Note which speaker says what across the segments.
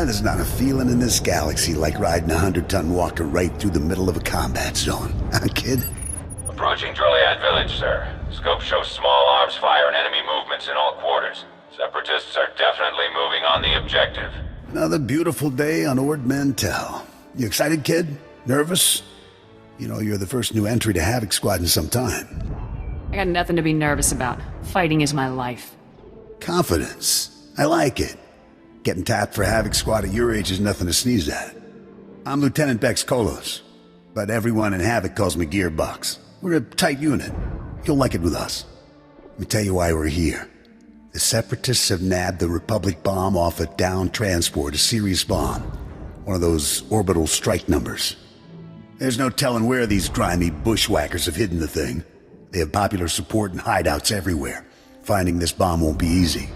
Speaker 1: there's not a feeling in this galaxy like riding a 100-ton walker right through the middle of a combat zone. Huh, kid?
Speaker 2: Approaching Driliad village, sir. Scope shows small arms fire and enemy movements in all quarters. Separatists are definitely moving on the objective.
Speaker 1: Another beautiful day on Ord Mantell. You excited, kid? Nervous? You know, you're the first new entry to Havoc Squad in some time.
Speaker 3: I got nothing to be nervous about. Fighting is my life.
Speaker 1: Confidence. I like it. Getting tapped for Havoc Squad at your age is nothing to sneeze at. I'm Lieutenant Bex Kolos, but everyone in Havoc calls me Gearbox. We're a tight unit. You'll like it with us. Let me tell you why we're here. The Separatists have nabbed the Republic bomb off a downed transport, a serious bomb. One of those orbital strike numbers. There's no telling where these grimy bushwhackers have hidden the thing. They have popular support and hideouts everywhere. Finding this bomb won't be easy.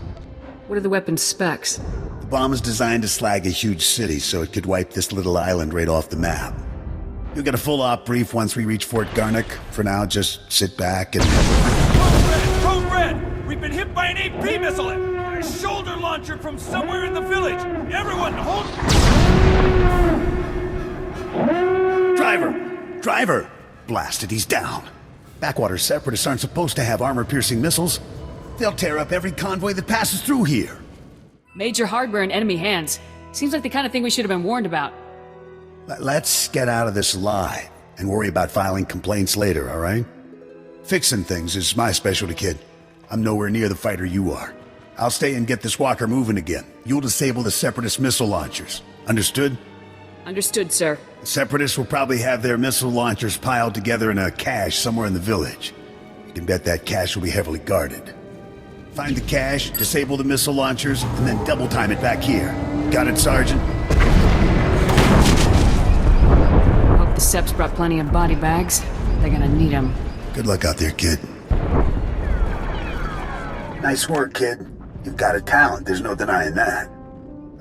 Speaker 3: What are the weapon specs?
Speaker 1: The bomb is designed to slag a huge city, so it could wipe this little island right off the map. You'll get a full op brief once we reach Fort Garnick. For now, just sit back and...
Speaker 4: Code Red! We've been hit by an AP missile! A shoulder launcher from somewhere in the village! Everyone, hold...
Speaker 1: Driver! Blasted, he's down. Backwater Separatists aren't supposed to have armor-piercing missiles. They'll tear up every convoy that passes through here.
Speaker 3: Major hardware in enemy hands. Seems like the kind of thing we should have been warned about.
Speaker 1: Let's get out of this lie and worry about filing complaints later, all right? Fixing things is my specialty, kid. I'm nowhere near the fighter you are. I'll stay and get this walker moving again. You'll disable the Separatist missile launchers. Understood?
Speaker 3: Understood, sir.
Speaker 1: The Separatists will probably have their missile launchers piled together in a cache somewhere in the village. You can bet that cache will be heavily guarded. Find the cache, disable the missile launchers, and then double time it back here. Got it, Sergeant?
Speaker 3: Hope the Seps brought plenty of body bags. They're gonna need them.
Speaker 1: Good luck out there, kid. Nice work, kid. You've got a talent, there's no denying that.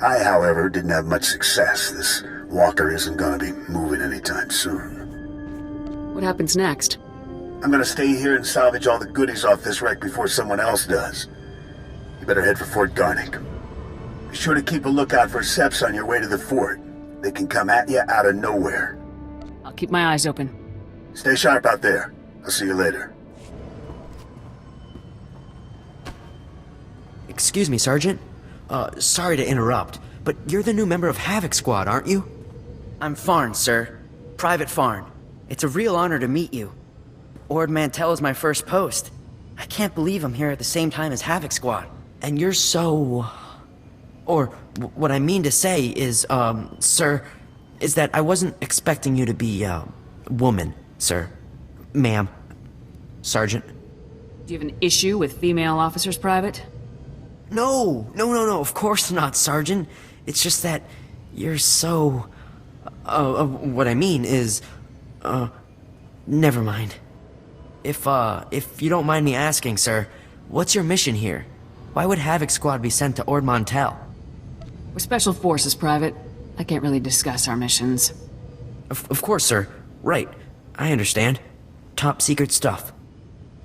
Speaker 1: I, however, didn't have much success. This walker isn't gonna be moving anytime soon.
Speaker 3: What happens next?
Speaker 1: I'm gonna stay here and salvage all the goodies off this wreck before someone else does. You better head for Fort Garnick. Be sure to keep a lookout for Seps on your way to the fort. They can come at you out of nowhere.
Speaker 3: I'll keep my eyes open.
Speaker 1: Stay sharp out there. I'll see you later.
Speaker 5: Excuse me, Sergeant. Sorry to interrupt, but you're the new member of Havoc Squad, aren't you? I'm Farn, sir. Private Farn. It's a real honor to meet you. Ord Mantell is my first post. I can't believe I'm here at the same time as Havoc Squad. And you're so... Or, what I mean to say is, sir, is that I wasn't expecting you to be, woman, sir. Ma'am. Sergeant.
Speaker 3: Do you have an issue with female officers, Private?
Speaker 5: No, of course not, Sergeant. It's just that you're so... what I mean is, never mind. If you don't mind me asking, sir, what's your mission here? Why would Havoc Squad be sent to Ord Mantell?
Speaker 3: We're Special Forces, Private. I can't really discuss our missions.
Speaker 5: Of course, sir. Right. I understand. Top secret stuff.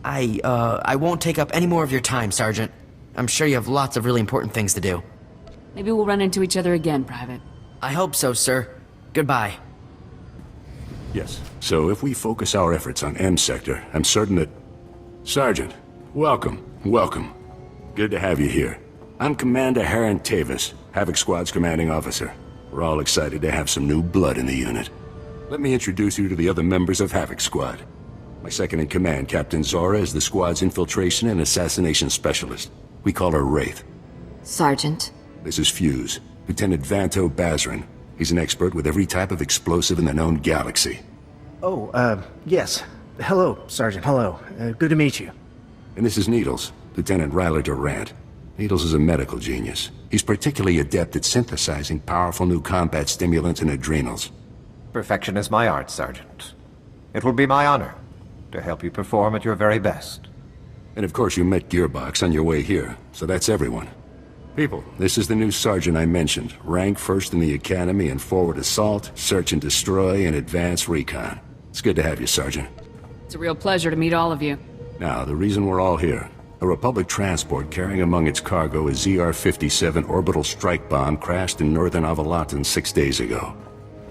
Speaker 5: I won't take up any more of your time, Sergeant. I'm sure you have lots of really important things to do.
Speaker 3: Maybe we'll run into each other again, Private.
Speaker 5: I hope so, sir. Goodbye.
Speaker 6: Yes. So if we focus our efforts on M Sector, I'm certain that... Sergeant, welcome. Good to have you here. I'm Commander Haran Tavis, Havoc Squad's commanding officer. We're all excited to have some new blood in the unit. Let me introduce you to the other members of Havoc Squad. My second-in-command, Captain Zora, is the squad's infiltration and assassination specialist. We call her Wraith.
Speaker 7: Sergeant.
Speaker 6: This is Fuse, Lieutenant Vanto Bazrin. He's an expert with every type of explosive in the known galaxy.
Speaker 8: Oh, yes. Hello, Sergeant, hello. Good to meet you.
Speaker 6: And this is Needles, Lieutenant Ryler Durant. Needles is a medical genius. He's particularly adept at synthesizing powerful new combat stimulants and adrenals.
Speaker 9: Perfection is my art, Sergeant. It will be my honor to help you perform at your very best.
Speaker 6: And of course you met Gearbox on your way here, so that's everyone. People, this is the new sergeant I mentioned. Rank first in the Academy in forward assault, search and destroy, and advanced recon. It's good to have you, Sergeant.
Speaker 3: It's a real pleasure to meet all of you.
Speaker 6: Now, the reason we're all here. A Republic transport carrying among its cargo a ZR-57 orbital strike bomb crashed in northern Avalatan 6 days ago.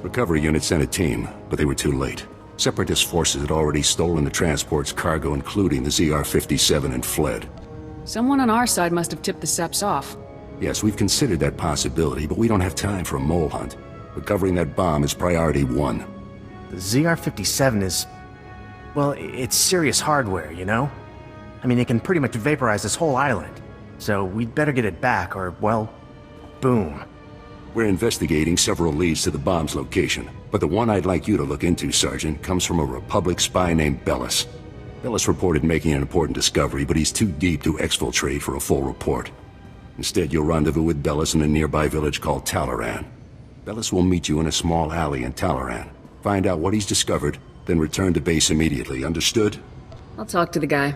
Speaker 6: Recovery units sent a team, but they were too late. Separatist forces had already stolen the transport's cargo, including the ZR-57, and fled.
Speaker 3: Someone on our side must have tipped the Seps off.
Speaker 6: Yes, we've considered that possibility, but we don't have time for a mole hunt. Recovering that bomb is priority 1.
Speaker 8: The ZR-57 is... well, it's serious hardware, you know? I mean, it can pretty much vaporize this whole island. So we'd better get it back, or, well, boom.
Speaker 6: We're investigating several leads to the bomb's location, but the one I'd like you to look into, Sergeant, comes from a Republic spy named Bellis. Bellis reported making an important discovery, but he's too deep to exfiltrate for a full report. Instead, you'll rendezvous with Bellis in a nearby village called Talaran. Bellis will meet you in a small alley in Talaran. Find out what he's discovered, then return to base immediately, understood?
Speaker 3: I'll talk to the guy.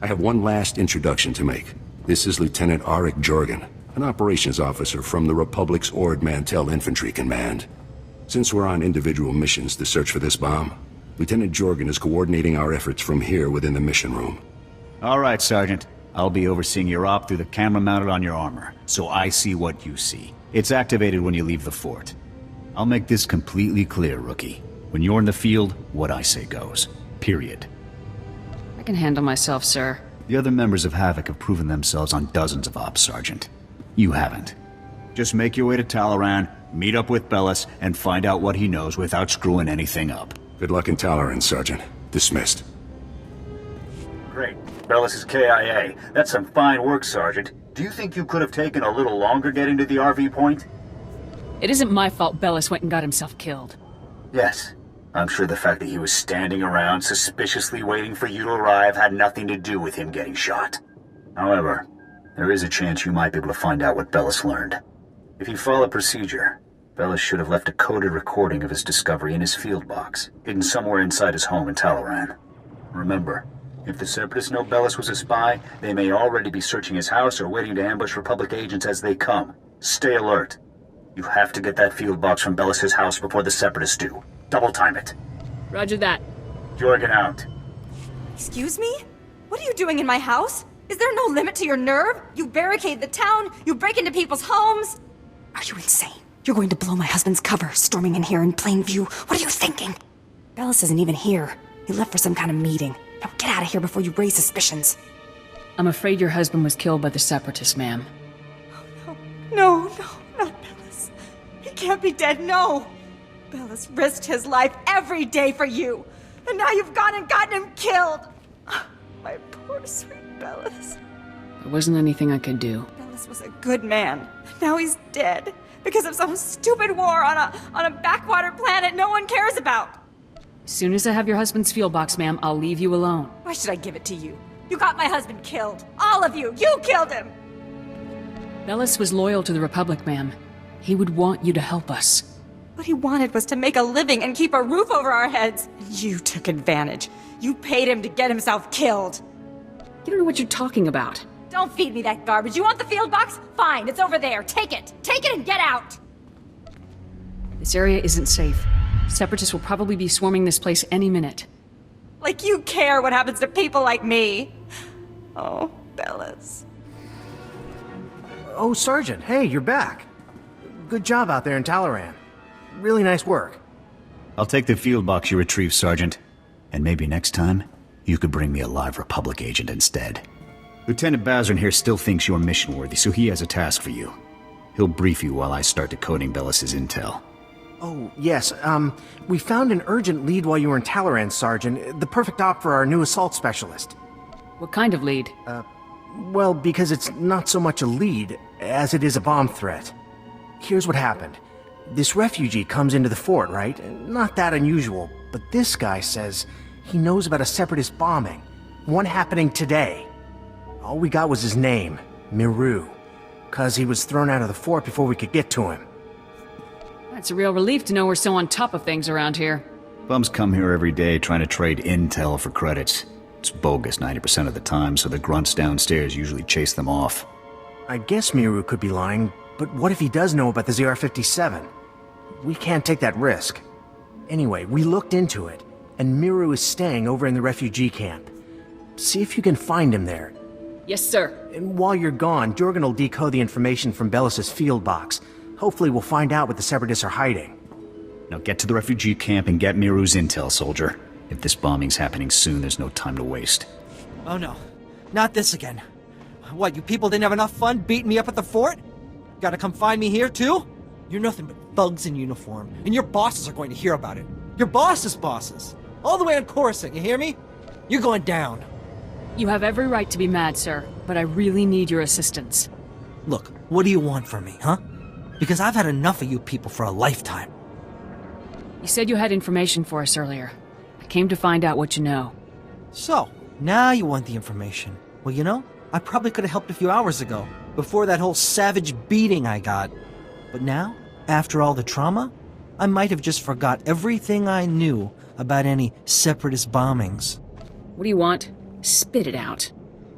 Speaker 6: I have one last introduction to make. This is Lieutenant Arik Jorgen, an operations officer from the Republic's Ord Mantell Infantry Command. Since we're on individual missions to search for this bomb, Lieutenant Jorgen is coordinating our efforts from here within the mission room.
Speaker 7: All right, Sergeant. I'll be overseeing your op through the camera mounted on your armor, so I see what you see. It's activated when you leave the fort. I'll make this completely clear, Rookie. When you're in the field, what I say goes. Period.
Speaker 3: I can handle myself, sir.
Speaker 7: The other members of Havoc have proven themselves on dozens of ops, Sergeant. You haven't. Just make your way to Talaran, meet up with Bellis, and find out what he knows without screwing anything up.
Speaker 6: Good luck in Talaran, Sergeant. Dismissed.
Speaker 7: Great. Bellis is KIA. That's some fine work, Sergeant. Do you think you could have taken a little longer getting to the RV point?
Speaker 3: It isn't my fault Bellis went and got himself killed.
Speaker 7: Yes. I'm sure the fact that he was standing around suspiciously waiting for you to arrive had nothing to do with him getting shot. However, there is a chance you might be able to find out what Bellis learned. If you follow procedure, Bellis should have left a coded recording of his discovery in his field box, hidden somewhere inside his home in Talaran. Remember, if the Separatists know Bellis was a spy, they may already be searching his house or waiting to ambush Republic agents as they come. Stay alert. You have to get that field box from Bellis' house before the Separatists do. Double time it.
Speaker 3: Roger that.
Speaker 7: Jorgen out.
Speaker 10: Excuse me? What are you doing in my house? Is there no limit to your nerve? You barricade the town, you break into people's homes. Are you insane? You're going to blow my husband's cover, storming in here in plain view. What are you thinking? Bellis isn't even here. He left for some kind of meeting. Now get out of here before you raise suspicions.
Speaker 3: I'm afraid your husband was killed by the Separatists, ma'am.
Speaker 10: Oh, no, not Bellis. He can't be dead, no. Bellis risked his life every day for you. And now you've gone and gotten him killed. My poor, sweet Bellis.
Speaker 3: There wasn't anything I could do.
Speaker 10: Bellis was a good man. Now he's dead. Because of some stupid war on a backwater planet no one cares about.
Speaker 3: As soon as I have your husband's field box, ma'am, I'll leave you alone.
Speaker 10: Why should I give it to you? You got my husband killed. All of you. You killed him.
Speaker 3: Bellis was loyal to the Republic, ma'am. He would want you to help us.
Speaker 10: What he wanted was to make a living and keep a roof over our heads. And you took advantage. You paid him to get himself killed.
Speaker 3: You don't know what you're talking about.
Speaker 10: Don't feed me that garbage. You want the field box? Fine, it's over there. Take it. Take it and get out.
Speaker 3: This area isn't safe. Separatists will probably be swarming this place any minute.
Speaker 10: Like you care what happens to people like me. Oh, Bellis.
Speaker 8: Oh, Sergeant, hey, you're back. Good job out there in Talaran. Really nice work.
Speaker 7: I'll take the field box you retrieved, Sergeant. And maybe next time, you could bring me a live Republic agent instead. Lieutenant Bazrin here still thinks you're mission-worthy, so he has a task for you. He'll brief you while I start decoding Bellis' intel.
Speaker 8: Oh, yes, we found an urgent lead while you were in Talaran, Sergeant. The perfect op for our new assault specialist.
Speaker 3: What kind of lead?
Speaker 8: Well, because it's not so much a lead as it is a bomb threat. Here's what happened. This refugee comes into the fort, right? Not that unusual, but this guy says he knows about a Separatist bombing. One happening today. All we got was his name, Miru, 'cause he was thrown out of the fort before we could get to him.
Speaker 3: It's a real relief to know we're so on top of things around here.
Speaker 7: Bums come here every day trying to trade intel for credits. It's bogus 90% of the time, so the grunts downstairs usually chase them off.
Speaker 8: I guess Miru could be lying, but what if he does know about the ZR-57? We can't take that risk. Anyway, we looked into it, and Miru is staying over in the refugee camp. See if you can find him there.
Speaker 3: Yes, sir.
Speaker 8: And while you're gone, Jorgen will decode the information from Bellis's field box. Hopefully we'll find out what the Separatists are hiding.
Speaker 11: Now get to the refugee camp and get Miru's intel, soldier. If this bombing's happening soon, there's no time to waste.
Speaker 12: Oh no. Not this again. What, you people didn't have enough fun beating me up at the fort? Gotta come find me here, too? You're nothing but thugs in uniform, and your bosses are going to hear about it. Your boss's bosses. All the way on Coruscant, you hear me? You're going down.
Speaker 3: You have every right to be mad, sir, but I really need your assistance.
Speaker 12: Look, what do you want from me, huh? Because I've had enough of you people for a lifetime.
Speaker 3: You said you had information for us earlier. I came to find out what you know.
Speaker 12: So, now you want the information. Well, you know, I probably could have helped a few hours ago, before that whole savage beating I got. But now, after all the trauma, I might have just forgot everything I knew about any Separatist bombings.
Speaker 3: What do you want? Spit it out.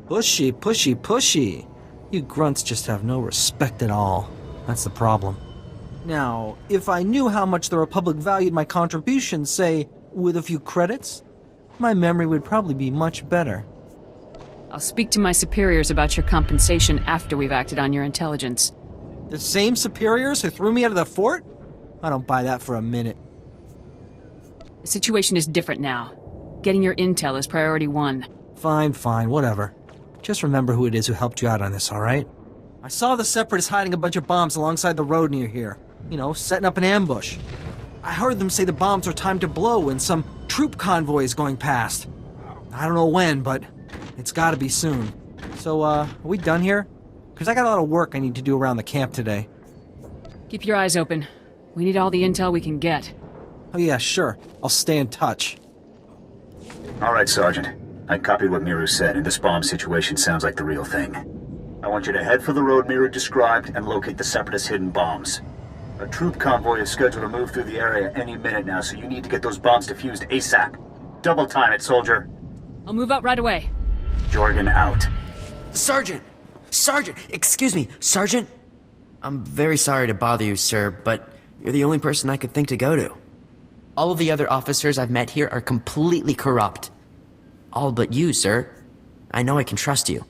Speaker 12: Pushy, pushy, pushy. You grunts just have no respect at all. That's the problem. Now, if I knew how much the Republic valued my contributions, say, with a few credits, my memory would probably be much better.
Speaker 3: I'll speak to my superiors about your compensation after we've acted on your intelligence.
Speaker 12: The same superiors who threw me out of the fort? I don't buy that for a minute.
Speaker 3: The situation is different now. Getting your intel is priority 1.
Speaker 12: Fine, fine, whatever. Just remember who it is who helped you out on this, alright? I saw the Separatists hiding a bunch of bombs alongside the road near here. You know, setting up an ambush. I heard them say the bombs are timed to blow when some troop convoy is going past. I don't know when, but it's gotta be soon. So, are we done here? Because I got a lot of work I need to do around the camp today.
Speaker 3: Keep your eyes open. We need all the intel we can get.
Speaker 12: Oh yeah, sure. I'll stay in touch.
Speaker 7: Alright, Sergeant. I copied what Miru said, and this bomb situation sounds like the real thing. I want you to head for the road Miru described and locate the Separatist hidden bombs. A troop convoy is scheduled to move through the area any minute now, so you need to get those bombs defused ASAP. Double time it, soldier.
Speaker 3: I'll move out right away.
Speaker 7: Jorgen out.
Speaker 5: Sergeant! Sergeant! Excuse me, Sergeant? I'm very sorry to bother you, sir, but you're the only person I could think to go to. All of the other officers I've met here are completely corrupt. All but you, sir. I know I can trust you.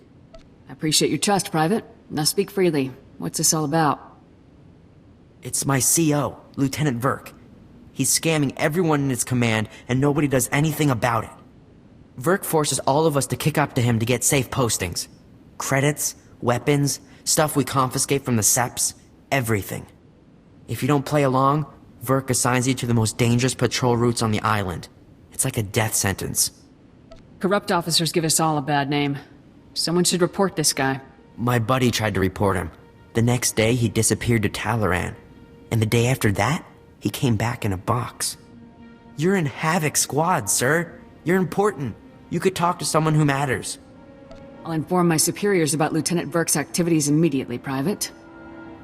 Speaker 3: I appreciate your trust, Private. Now speak freely. What's this all about?
Speaker 5: It's my CO, Lieutenant Verk. He's scamming everyone in his command, and nobody does anything about it. Verk forces all of us to kick up to him to get safe postings. Credits, weapons, stuff we confiscate from the Seps, everything. If you don't play along, Verk assigns you to the most dangerous patrol routes on the island. It's like a death sentence.
Speaker 3: Corrupt officers give us all a bad name. Someone should report this guy.
Speaker 5: My buddy tried to report him. The next day, he disappeared to Talaran. And the day after that, he came back in a box. You're in Havoc Squad, sir. You're important. You could talk to someone who matters.
Speaker 3: I'll inform my superiors about Lieutenant Verk's activities immediately, Private.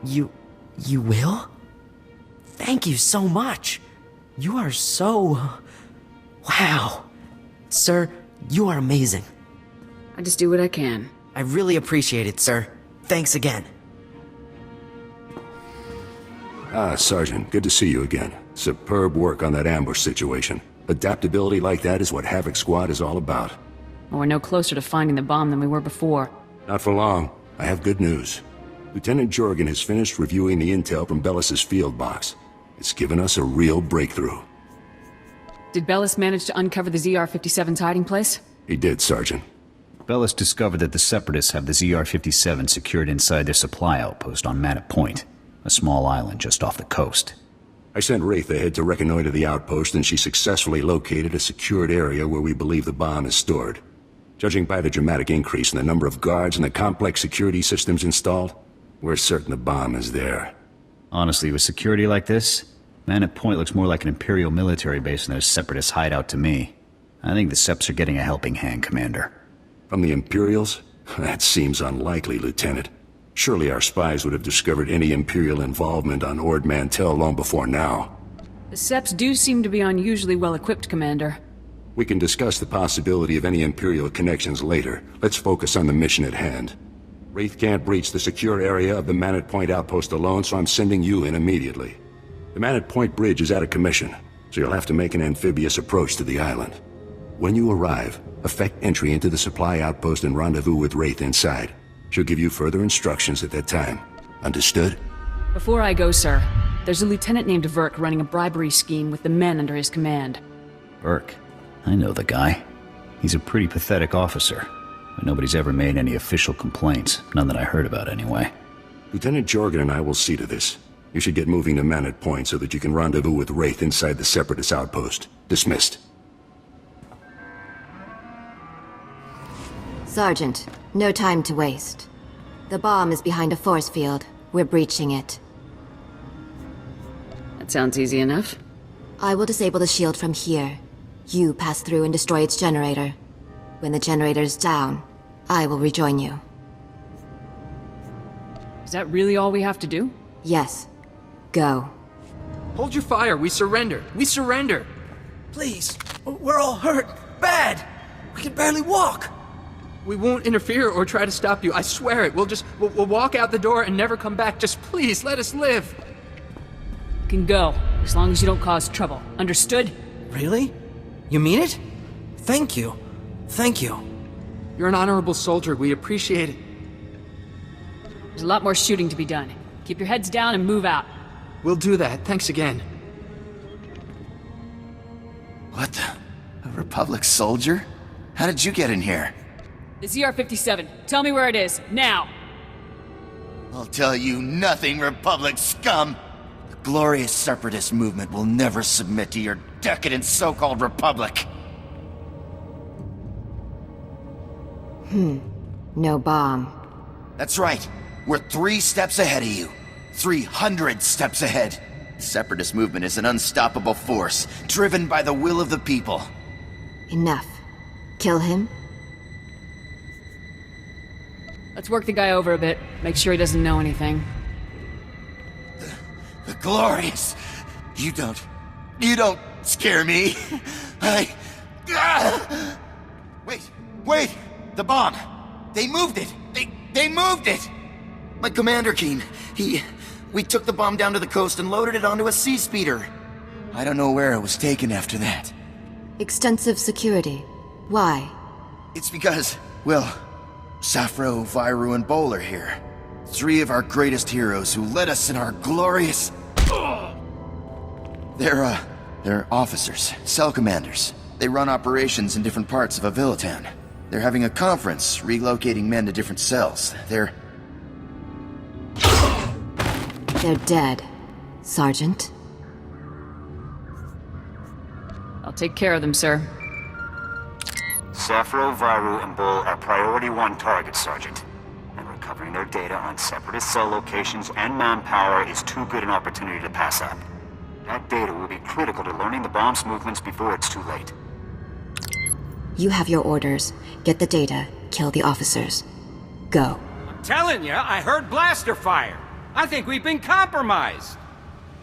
Speaker 5: You will? Thank you so much. You are so... Wow. Sir, you are amazing.
Speaker 3: I just do what I can.
Speaker 5: I really appreciate it, sir. Thanks again.
Speaker 6: Ah, Sergeant, good to see you again. Superb work on that ambush situation. Adaptability like that is what Havoc Squad is all about.
Speaker 3: Well, we're no closer to finding the bomb than we were before.
Speaker 6: Not for long. I have good news. Lieutenant Jorgen has finished reviewing the intel from Bellis's field box. It's given us a real breakthrough.
Speaker 3: Did Bellis manage to uncover the ZR-57's hiding place?
Speaker 6: He did, Sergeant.
Speaker 11: Bellis discovered that the Separatists have the ZR-57 secured inside their supply outpost on Manat Point, a small island just off the coast.
Speaker 6: I sent Wraith ahead to reconnoiter the outpost, and she successfully located a secured area where we believe the bomb is stored. Judging by the dramatic increase in the number of guards and the complex security systems installed, we're certain the bomb is there.
Speaker 11: Honestly, with security like this, Manat Point looks more like an Imperial military base than a Separatist hideout to me. I think the Seps are getting a helping hand, Commander.
Speaker 6: From the Imperials? That seems unlikely, Lieutenant. Surely our spies would have discovered any Imperial involvement on Ord Mantell long before now.
Speaker 3: The Seps do seem to be unusually well-equipped, Commander.
Speaker 6: We can discuss the possibility of any Imperial connections later. Let's focus on the mission at hand. Wraith can't breach the secure area of the Manat Point outpost alone, so I'm sending you in immediately. The Manat Point bridge is out of commission, so you'll have to make an amphibious approach to the island. When you arrive, effect entry into the supply outpost and rendezvous with Wraith inside. She'll give you further instructions at that time. Understood?
Speaker 3: Before I go, sir, there's a lieutenant named Verk running a bribery scheme with the men under his command.
Speaker 11: Verk? I know the guy. He's a pretty pathetic officer, but nobody's ever made any official complaints. None that I heard about, anyway.
Speaker 6: Lieutenant Jorgen and I will see to this. You should get moving to Manor Point so that you can rendezvous with Wraith inside the Separatist outpost. Dismissed.
Speaker 13: Sergeant, no time to waste. The bomb is behind a force field. We're breaching it.
Speaker 3: That sounds easy enough.
Speaker 13: I will disable the shield from here. You pass through and destroy its generator. When the generator's down, I will rejoin you.
Speaker 3: Is that really all we have to do?
Speaker 13: Yes. Go.
Speaker 14: Hold your fire. We surrender. We surrender.
Speaker 12: Please. We're all hurt. Bad. We can barely walk.
Speaker 14: We won't interfere or try to stop you. I swear it. We'll walk out the door and never come back. Just please, let us live.
Speaker 3: You can go, as long as you don't cause trouble. Understood?
Speaker 12: Really? You mean it? Thank you. Thank you.
Speaker 14: You're an honorable soldier. We appreciate it.
Speaker 3: There's a lot more shooting to be done. Keep your heads down and move out.
Speaker 14: We'll do that. Thanks again.
Speaker 15: What the? A Republic soldier? How did you get in here?
Speaker 3: The ZR-57. Tell me where it is, now!
Speaker 15: I'll tell you nothing, Republic scum! The glorious Separatist movement will never submit to your decadent so-called Republic!
Speaker 13: No bomb.
Speaker 15: That's right. We're 3 steps ahead of you. 300 steps ahead. The Separatist movement is an unstoppable force, driven by the will of the people.
Speaker 13: Enough. Kill him?
Speaker 3: Let's work the guy over a bit. Make sure he doesn't know anything.
Speaker 15: The glorious! You don't scare me. Wait! The bomb! They moved it! They moved it! My commander Keen, we took the bomb down to the coast and loaded it onto a sea speeder. I don't know where it was taken after that.
Speaker 13: Extensive security. Why?
Speaker 15: It's because, well, Safro, Viru, and Bol are here. 3 of our greatest heroes who led us in our glorious... They're officers, cell commanders. They run operations in different parts of Avila Town. They're having a conference, relocating men to different cells. They're
Speaker 13: dead, Sergeant.
Speaker 3: I'll take care of them, sir.
Speaker 7: Safro, Viru, and Bull are priority 1 targets, Sergeant. And recovering their data on Separatist cell locations and manpower is too good an opportunity to pass up. That data will be critical to learning the bomb's movements before it's too late.
Speaker 13: You have your orders. Get the data, kill the officers. Go.
Speaker 4: I'm telling you, I heard blaster fire. I think we've been compromised.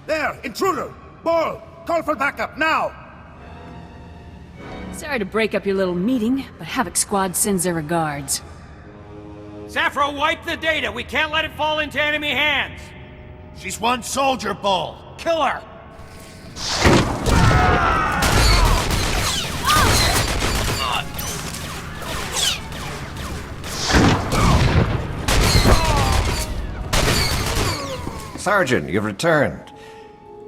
Speaker 16: There, intruder! Ball, call for backup, now!
Speaker 3: Sorry to break up your little meeting, but Havoc Squad sends their regards.
Speaker 4: Safro, wipe the data. We can't let it fall into enemy hands.
Speaker 16: She's 1 soldier, Ball.
Speaker 4: Kill her!
Speaker 9: Sergeant, you've returned.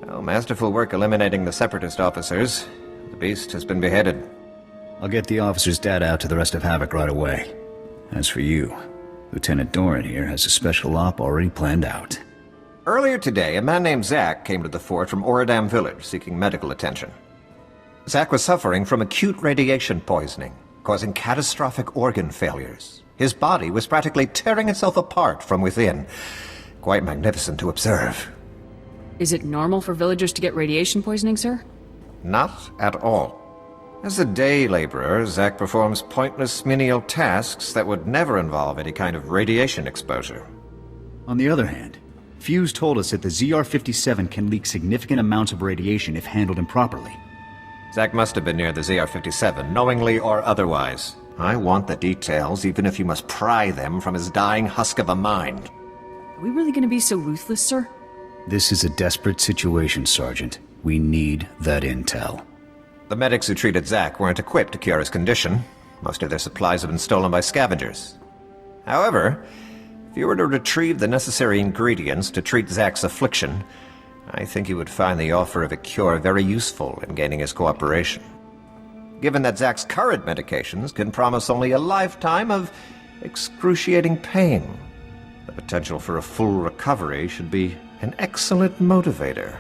Speaker 9: Oh, masterful work eliminating the Separatist officers. The beast has been beheaded.
Speaker 11: I'll get the officer's data out to the rest of Havoc right away. As for you, Lieutenant Doran here has a special op already planned out.
Speaker 9: Earlier today, a man named Zach came to the fort from Oradam village seeking medical attention. Zach was suffering from acute radiation poisoning, causing catastrophic organ failures. His body was practically tearing itself apart from within. Quite magnificent to observe.
Speaker 3: Is it normal for villagers to get radiation poisoning, sir?
Speaker 9: Not at all. As a day laborer, Zach performs pointless menial tasks that would never involve any kind of radiation exposure.
Speaker 11: On the other hand, Fuse told us that the ZR-57 can leak significant amounts of radiation if handled improperly.
Speaker 9: Zach must have been near the ZR-57, knowingly or otherwise. I want the details, even if you must pry them from his dying husk of a mind.
Speaker 3: Are we really gonna be so ruthless, sir?
Speaker 11: This is a desperate situation, Sergeant. We need that intel.
Speaker 9: The medics who treated Zach weren't equipped to cure his condition. Most of their supplies have been stolen by scavengers. However, if you were to retrieve the necessary ingredients to treat Zach's affliction, I think you would find the offer of a cure very useful in gaining his cooperation. Given that Zach's current medications can promise only a lifetime of excruciating pain, the potential for a full recovery should be an excellent motivator.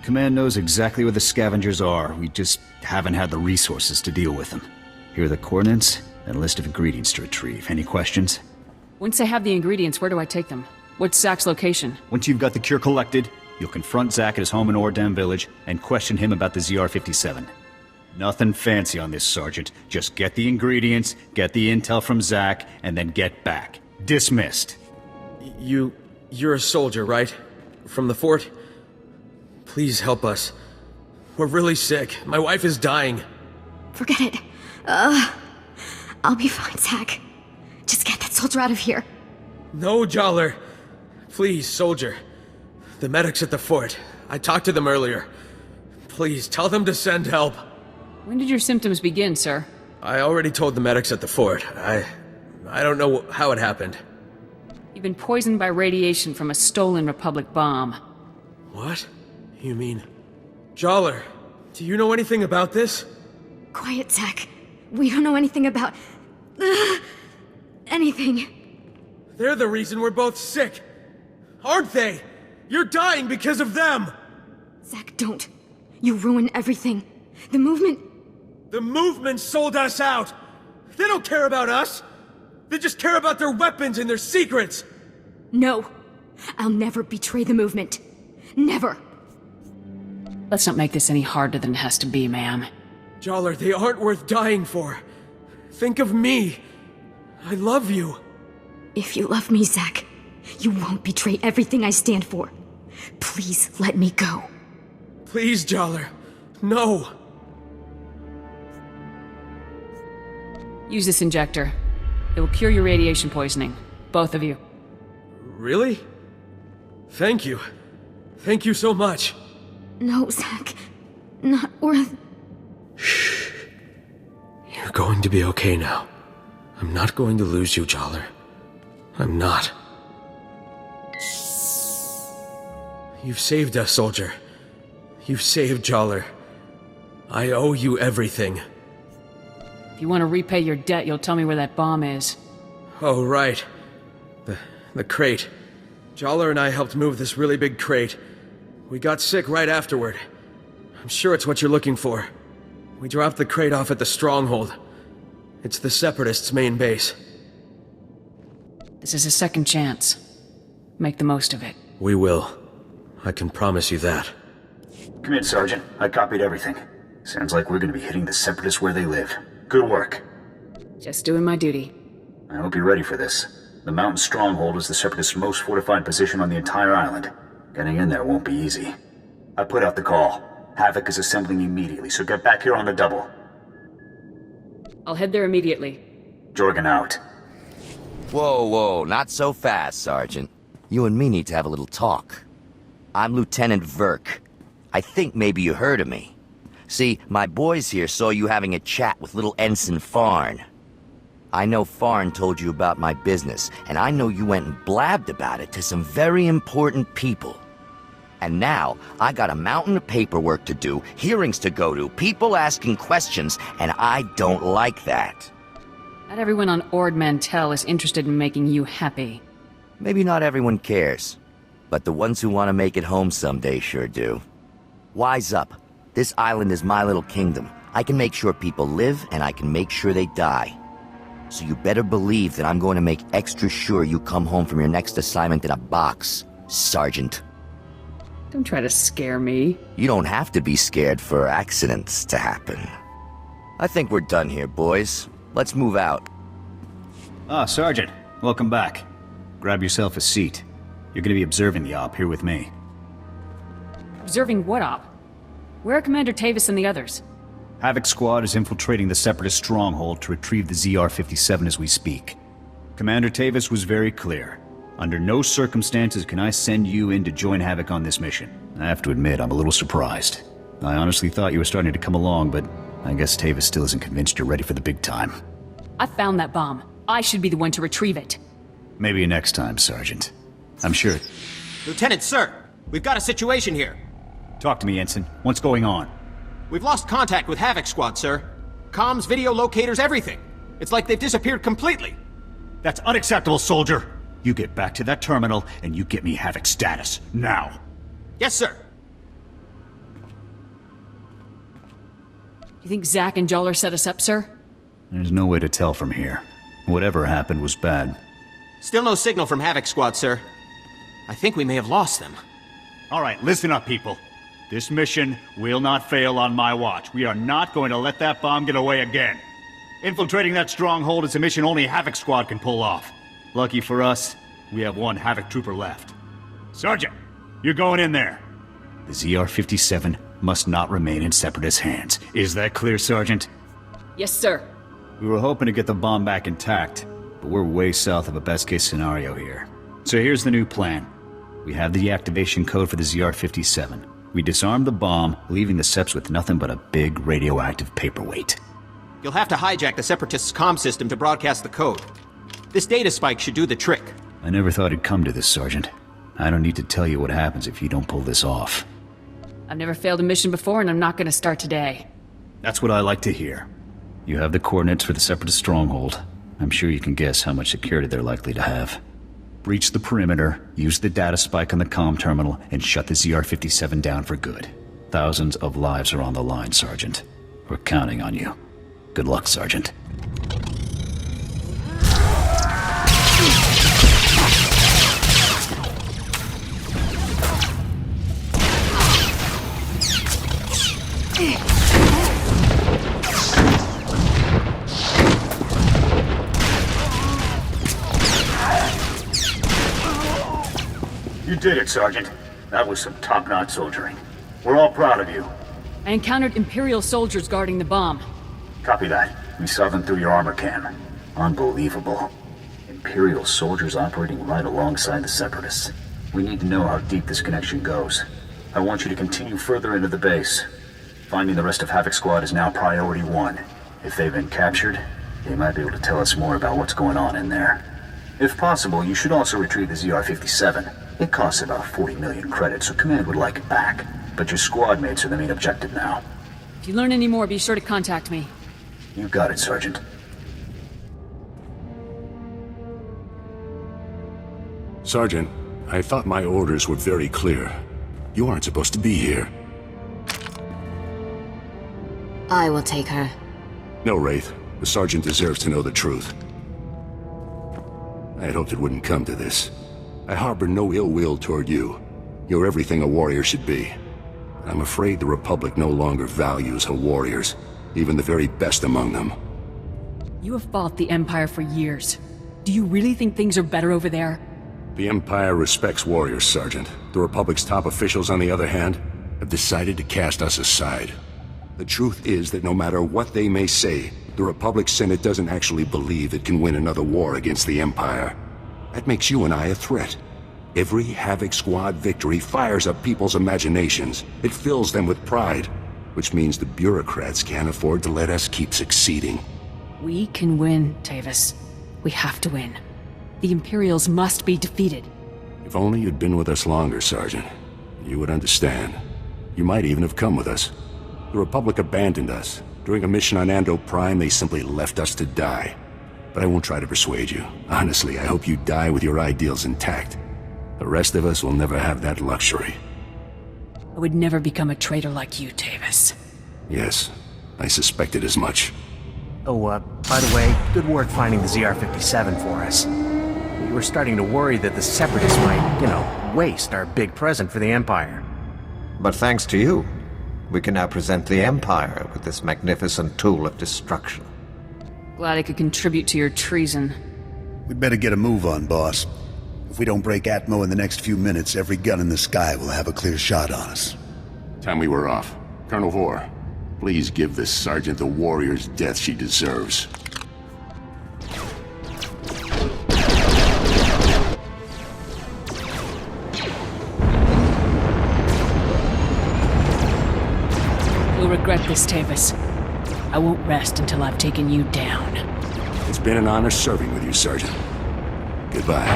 Speaker 11: Command knows exactly where the scavengers are. We just haven't had the resources to deal with them. Here are the coordinates and a list of ingredients to retrieve. Any questions?
Speaker 3: Once I have the ingredients, where do I take them? What's Zach's location?
Speaker 11: Once you've got the cure collected, you'll confront Zach at his home in Ord Village and question him about the ZR-57. Nothing fancy on this, Sergeant. Just get the ingredients, get the intel from Zach, and then get back. Dismissed.
Speaker 14: You're a soldier, right? From the fort? Please help us. We're really sick. My wife is dying.
Speaker 10: Forget it. I'll be fine, Zach. Just get that soldier out of here.
Speaker 14: No, Joller. Please, soldier. The medics at the fort. I talked to them earlier. Please, tell them to send help.
Speaker 3: When did your symptoms begin, sir?
Speaker 14: I already told the medics at the fort. I don't know how it happened.
Speaker 3: You've been poisoned by radiation from a stolen Republic bomb.
Speaker 14: What? You mean... Joller, do you know anything about this?
Speaker 10: Quiet, Zach. We don't know anything about... anything.
Speaker 14: They're the reason we're both sick. Aren't they? You're dying because of them!
Speaker 10: Zach, don't. You ruin everything. The movement...
Speaker 14: The movement sold us out! They don't care about us! They just care about their weapons and their secrets!
Speaker 10: No. I'll never betray the movement. Never.
Speaker 3: Let's not make this any harder than it has to be, ma'am.
Speaker 14: Joller, they aren't worth dying for. Think of me. I love you.
Speaker 10: If you love me, Zach, you won't betray everything I stand for. Please let me go.
Speaker 14: Please, Joller. No.
Speaker 3: Use this injector. It will cure your radiation poisoning. Both of you.
Speaker 14: Really? Thank you. Thank you so much.
Speaker 10: No, Zach. Not worth...
Speaker 14: Shh. You're going to be okay now. I'm not going to lose you, Joller. I'm not. You've saved us, soldier. You've saved Joller. I owe you everything.
Speaker 3: If you want to repay your debt, you'll tell me where that bomb is.
Speaker 14: Oh, right. The crate. Joller and I helped move this really big crate. We got sick right afterward. I'm sure it's what you're looking for. We dropped the crate off at the stronghold. It's the Separatists' main base.
Speaker 3: This is a second chance. Make the most of it.
Speaker 14: We will. I can promise you that.
Speaker 7: Come in, Sergeant. I copied everything. Sounds like we're gonna be hitting the Separatists where they live. Good work.
Speaker 3: Just doing my duty.
Speaker 7: I hope you're ready for this. The mountain stronghold is the Separatists' most fortified position on the entire island. Getting in there won't be easy. I put out the call. Havoc is assembling immediately, so get back here on the double.
Speaker 3: I'll head there immediately.
Speaker 7: Jorgen out.
Speaker 17: Whoa, not so fast, Sergeant. You and me need to have a little talk. I'm Lieutenant Verk. I think maybe you heard of me. See, my boys here saw you having a chat with little Ensign Farn. I know Farn told you about my business, and I know you went and blabbed about it to some very important people. And now, I got a mountain of paperwork to do, hearings to go to, people asking questions, and I don't like that.
Speaker 3: Not everyone on Ord Mantell is interested in making you happy.
Speaker 17: Maybe not everyone cares, but the ones who want to make it home someday sure do. Wise up. This island is my little kingdom. I can make sure people live, and I can make sure they die. So you better believe that I'm going to make extra sure you come home from your next assignment in a box, Sergeant.
Speaker 3: Don't try to scare me.
Speaker 17: You don't have to be scared for accidents to happen. I think we're done here, boys. Let's move out.
Speaker 11: Ah, Sergeant. Welcome back. Grab yourself a seat. You're gonna be observing the op here with me.
Speaker 3: Observing what op? Where are Commander Tavis and the others?
Speaker 11: Havoc Squad is infiltrating the Separatist stronghold to retrieve the ZR-57 as we speak. Commander Tavis was very clear. Under no circumstances can I send you in to join Havoc on this mission. I have to admit, I'm a little surprised. I honestly thought you were starting to come along, but I guess Tavis still isn't convinced you're ready for the big time.
Speaker 3: I found that bomb. I should be the one to retrieve it.
Speaker 11: Maybe next time, Sergeant. I'm sure...
Speaker 18: Lieutenant, sir! We've got a situation here.
Speaker 11: Talk to me, Ensign. What's going on?
Speaker 18: We've lost contact with Havoc Squad, sir. Comms, video locators, everything. It's like they've disappeared completely.
Speaker 11: That's unacceptable, soldier! You get back to that terminal, and you get me Havoc status. Now!
Speaker 18: Yes, sir!
Speaker 3: You think Zack and Jollar set us up, sir?
Speaker 11: There's no way to tell from here. Whatever happened was bad.
Speaker 18: Still no signal from Havoc Squad, sir. I think we may have lost them.
Speaker 11: Alright, listen up, people. This mission will not fail on my watch. We are not going to let that bomb get away again. Infiltrating that stronghold is a mission only Havoc Squad can pull off. Lucky for us, we have one Havoc trooper left. Sergeant, you're going in there. The ZR-57 must not remain in Separatist hands. Is that clear, Sergeant?
Speaker 3: Yes, sir.
Speaker 11: We were hoping to get the bomb back intact, but we're way south of a best-case scenario here. So here's the new plan. We have the activation code for the ZR-57. We disarm the bomb, leaving the Seps with nothing but a big radioactive paperweight.
Speaker 18: You'll have to hijack the Separatists' comm system to broadcast the code. This data spike should do the trick.
Speaker 11: I never thought it'd come to this, Sergeant. I don't need to tell you what happens if you don't pull this off.
Speaker 3: I've never failed a mission before, and I'm not going to start today.
Speaker 11: That's what I like to hear. You have the coordinates for the Separatist stronghold. I'm sure you can guess how much security they're likely to have. Breach the perimeter, use the data spike on the comm terminal, and shut the ZR-57 down for good. Thousands of lives are on the line, Sergeant. We're counting on you. Good luck, Sergeant.
Speaker 7: You did it, Sergeant. That was some top-notch soldiering. We're all proud of you.
Speaker 3: I encountered Imperial soldiers guarding the bomb.
Speaker 7: Copy that. We saw them through your armor cam. Unbelievable. Imperial soldiers operating right alongside the Separatists. We need to know how deep this connection goes. I want you to continue further into the base. Finding the rest of Havoc Squad is now priority 1. If they've been captured, they might be able to tell us more about what's going on in there. If possible, you should also retrieve the ZR-57. It costs about 40 million credits, so Command would like it back. But your squad mates are the main objective now.
Speaker 3: If you learn any more, be sure to contact me.
Speaker 7: You got it, Sergeant.
Speaker 6: Sergeant, I thought my orders were very clear. You aren't supposed to be here.
Speaker 13: I will take her.
Speaker 6: No, Wraith. The Sergeant deserves to know the truth. I had hoped it wouldn't come to this. I harbor no ill will toward you. You're everything a warrior should be. I'm afraid the Republic no longer values her warriors, even the very best among them.
Speaker 3: You have fought the Empire for years. Do you really think things are better over there?
Speaker 6: The Empire respects warriors, Sergeant. The Republic's top officials, on the other hand, have decided to cast us aside. The truth is that no matter what they may say, the Republic's Senate doesn't actually believe it can win another war against the Empire. That makes you and I a threat. Every Havoc Squad victory fires up people's imaginations. It fills them with pride, which means the bureaucrats can't afford to let us keep succeeding.
Speaker 3: We can win, Tavis. We have to win. The Imperials must be defeated.
Speaker 6: If only you'd been with us longer, Sergeant. You would understand. You might even have come with us. The Republic abandoned us. During a mission on Ando Prime, they simply left us to die. But I won't try to persuade you. Honestly, I hope you die with your ideals intact. The rest of us will never have that luxury.
Speaker 3: I would never become a traitor like you, Tavis.
Speaker 6: Yes, I suspected as much.
Speaker 8: Oh, by the way, good work finding the ZR-57 for us. We were starting to worry that the Separatists might, waste our big present for the Empire.
Speaker 9: But thanks to you, we can now present the Empire with this magnificent tool of destruction.
Speaker 3: Glad I could contribute to your treason.
Speaker 1: We'd better get a move on, boss. If we don't break Atmo in the next few minutes, every gun in the sky will have a clear shot on us.
Speaker 6: Time we were off. Colonel Vore, please give this sergeant the warrior's death she deserves.
Speaker 3: You'll regret this, Tavis. I won't rest until I've taken you down.
Speaker 6: It's been an honor serving with you, Sergeant. Goodbye.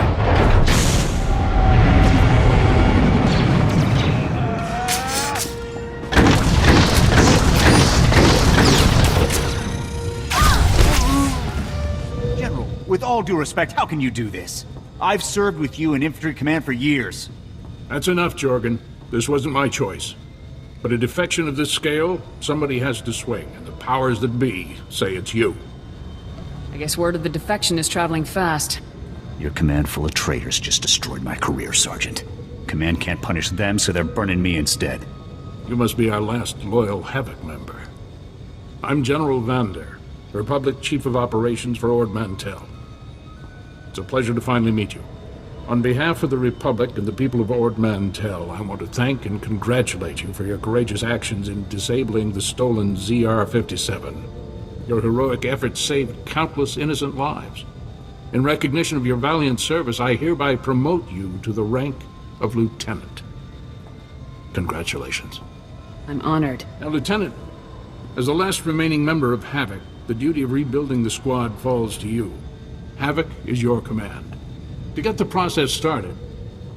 Speaker 11: General, with all due respect, how can you do this? I've served with you in infantry command for years.
Speaker 6: That's enough, Jorgen. This wasn't my choice. But a defection of this scale, somebody has to swing, and the powers that be say it's you.
Speaker 3: I guess word of the defection is traveling fast.
Speaker 11: Your command full of traitors just destroyed my career, Sergeant. Command can't punish them, so they're burning me instead.
Speaker 6: You must be our last loyal Havoc member. I'm General Vander, Republic Chief of Operations for Ord Mantell. It's a pleasure to finally meet you. On behalf of the Republic and the people of Ord Mantell, I want to thank and congratulate you for your courageous actions in disabling the stolen ZR-57. Your heroic efforts saved countless innocent lives. In recognition of your valiant service, I hereby promote you to the rank of Lieutenant. Congratulations.
Speaker 3: I'm honored.
Speaker 6: Now, Lieutenant, as the last remaining member of Havoc, the duty of rebuilding the squad falls to you. Havoc is your command. To get the process started,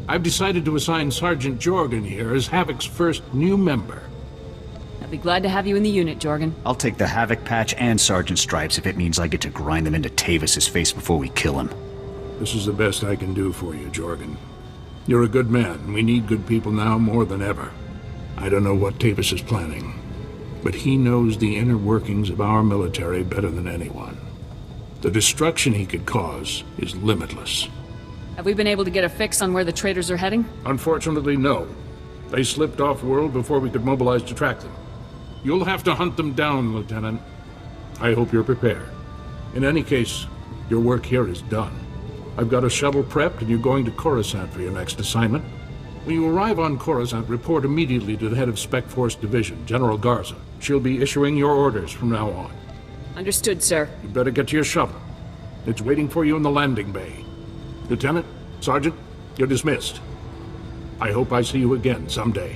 Speaker 6: I've decided to assign Sergeant Jorgen here as Havoc's first new member.
Speaker 3: I'd be glad to have you in the unit, Jorgen.
Speaker 11: I'll take the Havoc patch and Sergeant stripes if it means I get to grind them into Tavis's face before we kill him.
Speaker 6: This is the best I can do for you, Jorgen. You're a good man, and we need good people now more than ever. I don't know what Tavis is planning, but he knows the inner workings of our military better than anyone. The destruction he could cause is limitless.
Speaker 3: Have we been able to get a fix on where the traitors are heading?
Speaker 6: Unfortunately, no. They slipped off-world before we could mobilize to track them. You'll have to hunt them down, Lieutenant. I hope you're prepared. In any case, your work here is done. I've got a shuttle prepped and you're going to Coruscant for your next assignment. When you arrive on Coruscant, report immediately to the head of Spec Force Division, General Garza. She'll be issuing your orders from now on.
Speaker 3: Understood, sir.
Speaker 6: You better get to your shuttle. It's waiting for you in the landing bay. Lieutenant, Sergeant, you're dismissed. I hope I see you again someday.